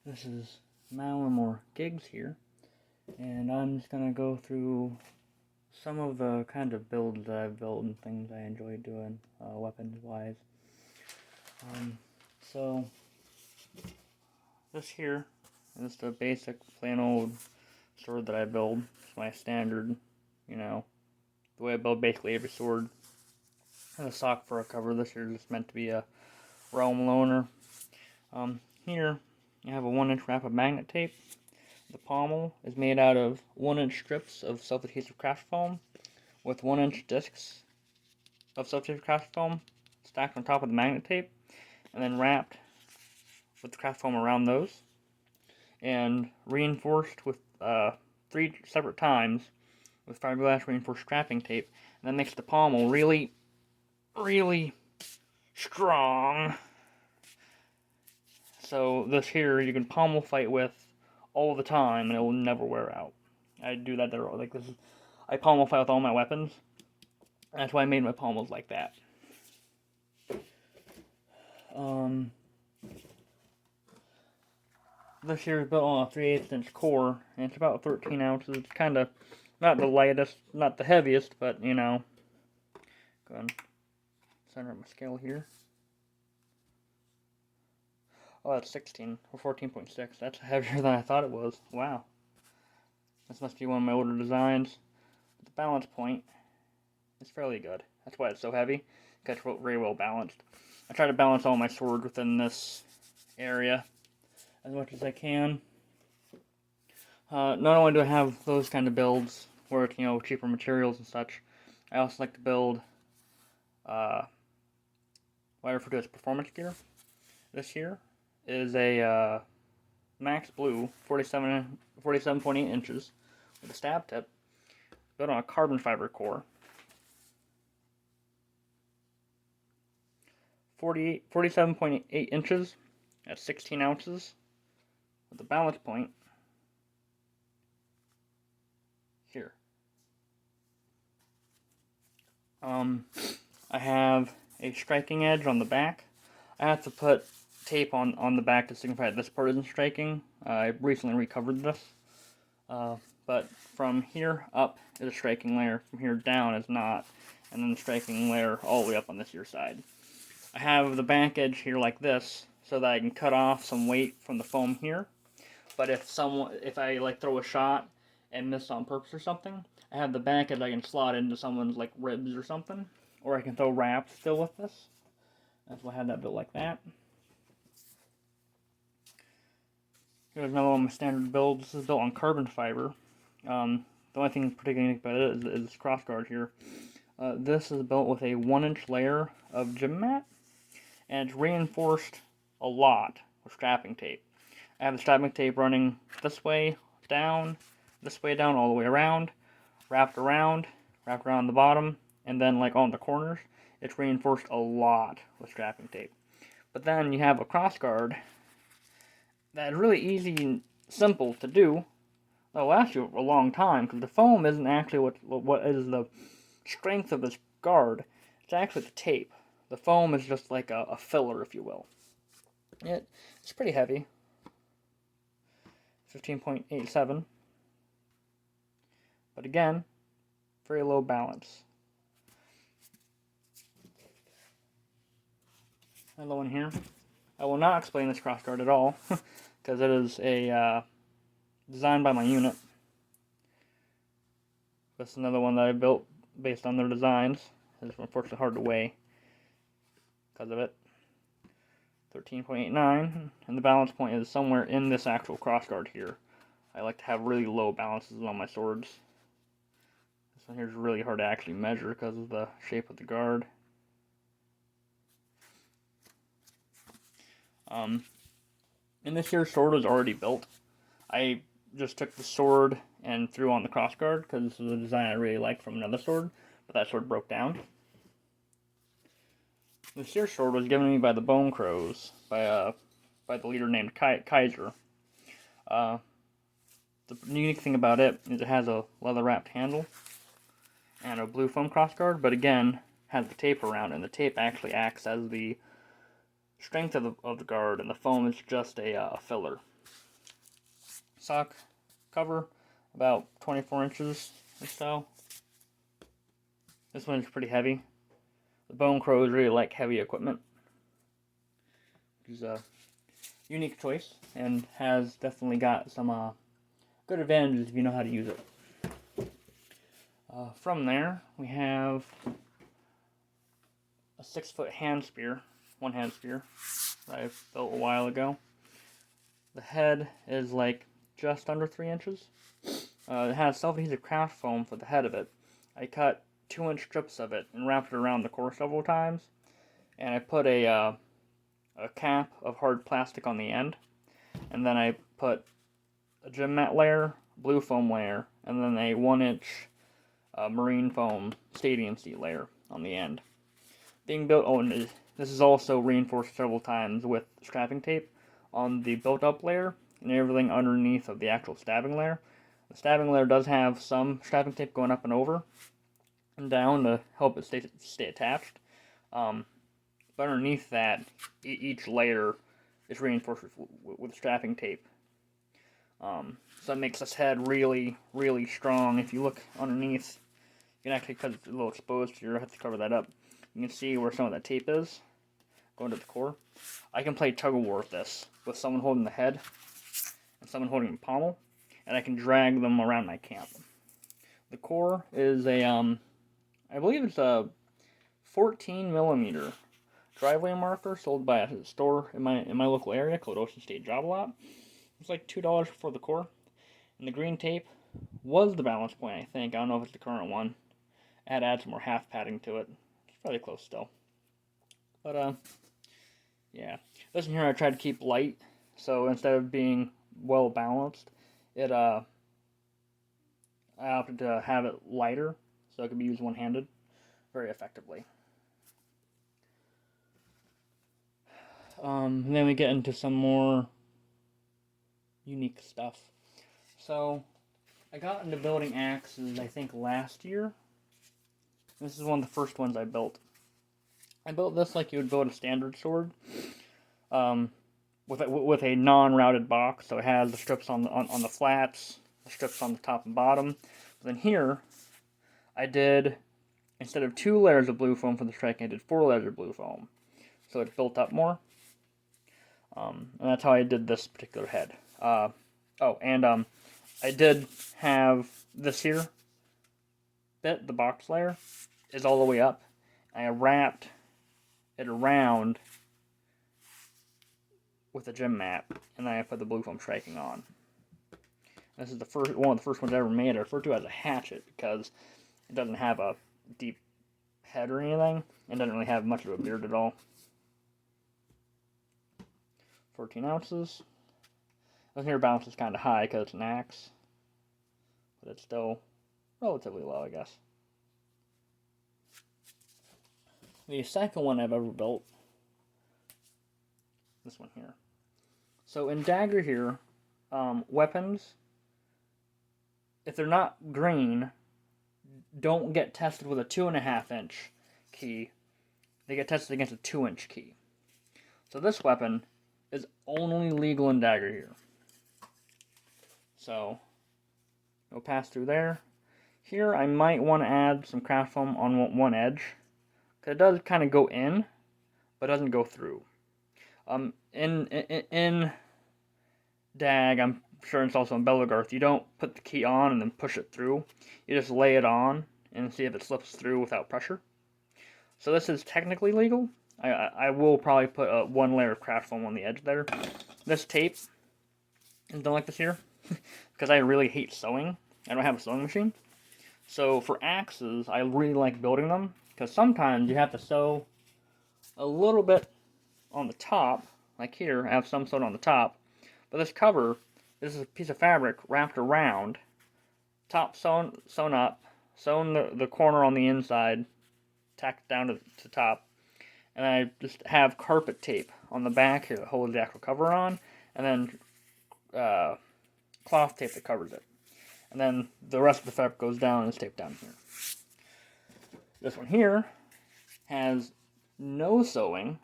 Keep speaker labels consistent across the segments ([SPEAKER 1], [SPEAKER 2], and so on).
[SPEAKER 1] This is now more gigs here, and I'm just gonna go through some of the kind of builds that I've built and things I enjoy doing, weapons wise. So this here is the basic plain old sword that I build. It's my standard, the way I build basically every sword. And a sock for a cover. This here is just meant to be a realm loner. Here I have a 1-inch wrap of magnet tape. The pommel is made out of 1-inch strips of self-adhesive craft foam with 1-inch discs of self-adhesive craft foam stacked on top of the magnet tape and then wrapped with the craft foam around those and reinforced with 3 separate times with fiberglass reinforced strapping tape, and that makes the pommel really strong. So this here you can pommel fight with all the time and it will never wear out. I do that there, like this is, I pommel fight with all my weapons. That's why I made my pommels like that. This here is built on a 3/8 inch core, and it's about 13 ounces. It's kind of not the lightest, not the heaviest, but Go ahead and center up my scale here. Oh, that's 16 or 14.6. That's heavier than I thought it was. Wow. This must be one of my older designs. The balance point is fairly good. That's why it's so heavy. It's very well balanced. I try to balance all my swords within this area as much as I can. Not only do I have those kind of builds where it's, cheaper materials and such, I also like to build what I refer to as performance gear. This here is a Max Blue 47.8 inches with a stab tip built on a carbon fiber core. 47.8 inches at 16 ounces with the balance point here. I have a striking edge on the back. I have to put tape on the back to signify that this part isn't striking. I recently recovered this. But from here up is a striking layer, from here down is not, and then the striking layer all the way up on this here side. I have the back edge here like this, so that I can cut off some weight from the foam here. But if I like throw a shot and miss on purpose or something, I have the back edge I can slot into someone's like ribs or something, or I can throw wraps still with this. That's why I have that built like that. Here's another one of my standard builds. This is built on carbon fiber. The only thing particularly unique about it is this crossguard here. This is built with a 1-inch layer of gym mat, and it's reinforced a lot with strapping tape. I have the strapping tape running this way down, all the way around, wrapped around the bottom, and then like on the corners. It's reinforced a lot with strapping tape. But then you have a crossguard that's really easy and simple to do. That'll last you a long time, because the foam isn't actually what is the strength of this guard. It's actually the tape. The foam is just like a filler, if you will. It's pretty heavy. 15.87. But again, very low balance. Another one here. I will not explain this crossguard at all, because it is a designed by my unit. This is another one that I built based on their designs. It's unfortunately hard to weigh because of it. 13.89, and the balance point is somewhere in this actual crossguard here. I like to have really low balances on my swords. This one here is really hard to actually measure because of the shape of the guard. And this here sword was already built. I just took the sword and threw on the crossguard because this is a design I really like from another sword, but that sword broke down. This here sword was given to me by the Bone Crows, by the leader named Kaiser. The unique thing about it is it has a leather-wrapped handle and a blue foam crossguard, but again, has the tape around it, and the tape actually acts as the strength of the guard, and the foam is just a filler. sock cover, about 24 inches or so. This one is pretty heavy. The Bone Crows really like heavy equipment, which is a unique choice and has definitely got some good advantages if you know how to use it. From there, we have a 6-foot hand spear, one hand spear that I built a while ago. The head is like just under 3 inches. It has self-adhesive craft foam for the head of it. I cut 2-inch strips of it and wrapped it around the core several times, and I put a cap of hard plastic on the end, and then I put a gym mat layer, blue foam layer, and then a 1-inch marine foam stadium seat layer on the end. Being built, and this is also reinforced several times with strapping tape on the built-up layer and everything underneath of the actual stabbing layer. The stabbing layer does have some strapping tape going up and over and down to help it stay attached. But underneath that, each layer is reinforced with strapping tape. So that makes this head really, really strong. If you look underneath, you can actually, because it's a little exposed here, I have to cover that up. You can see where some of that tape is going to the core. I can play tug-of-war with this, with someone holding the head and someone holding the pommel, and I can drag them around my camp. The core is a, I believe it's a 14mm driveway marker sold by a store in my local area called Ocean State Job Lot. It's like $2 for the core. And the green tape was the balance point, I think. I don't know if it's the current one. I had to add some more half padding to it. It's probably close still. But, yeah. This one here I tried to keep light, so instead of being well balanced, I opted to have it lighter, so it could be used one-handed very effectively. And then we get into some more unique stuff. So, I got into building axes, I think, last year. This is one of the first ones I built. I built this like you would build a standard sword, with a non-routed box. So it has the strips on the flats, the strips on the top and bottom. But then here, I did, instead of 2 layers of blue foam for the striking, I did 4 layers of blue foam. So it built up more. And that's how I did this particular head. I did have this here bit, the box layer, is all the way up. I wrapped it around with a gym mat, and then I put the blue foam striking on. This is one of the first ones I ever made. I refer to it as a hatchet because it doesn't have a deep head or anything. It doesn't really have much of a beard at all. 14 ounces. This here balance is kind of high because it's an axe, but it's still relatively low, I guess. The second one I've ever built, this one here. So in Dagorhir, weapons, if they're not green, don't get tested with a 2.5-inch key. They get tested against a 2-inch key. So this weapon is only legal in Dagorhir. So, go pass through there. Here, I might want to add some craft foam on one edge, because it does kind of go in, but doesn't go through. In Dag, I'm sure it's also in Belegarth, you don't put the key on and then push it through. You just lay it on and see if it slips through without pressure. So this is technically legal. I will probably put 1 layer of craft foam on the edge there. This tape is done like this here, because I really hate sewing. I don't have a sewing machine. So for axes, I really like building them, because sometimes you have to sew a little bit on the top, like here, I have some sewn on the top, but this cover, this is a piece of fabric wrapped around, top sewn up, sewn the corner on the inside, tacked down to the top, and I just have carpet tape on the back here that holds the actual cover on, and then cloth tape that covers it. And then the rest of the fabric goes down and is taped down here. This one here has no sewing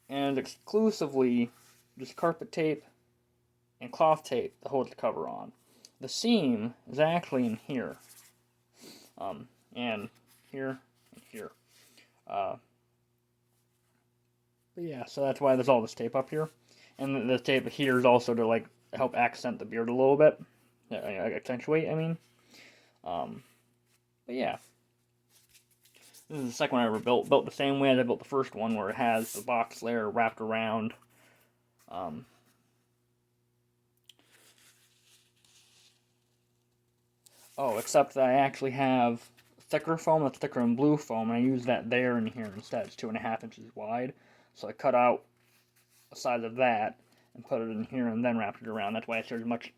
[SPEAKER 1] and exclusively just carpet tape and cloth tape to hold the cover on. The seam is actually in here, and here, and here. But yeah, so that's why there's all this tape up here, and the tape here is also to like help accent the beard a little bit, accentuate. I mean, but yeah. This is the second one I ever built. Built the same way as I built the first one, where it has the box layer wrapped around. Oh, except that I actually have thicker foam, that's thicker than blue foam, and I use that there and here instead. It's 2.5 inches wide. So I cut out the size of that and put it in here and then wrapped it around. That's why it's much deeper.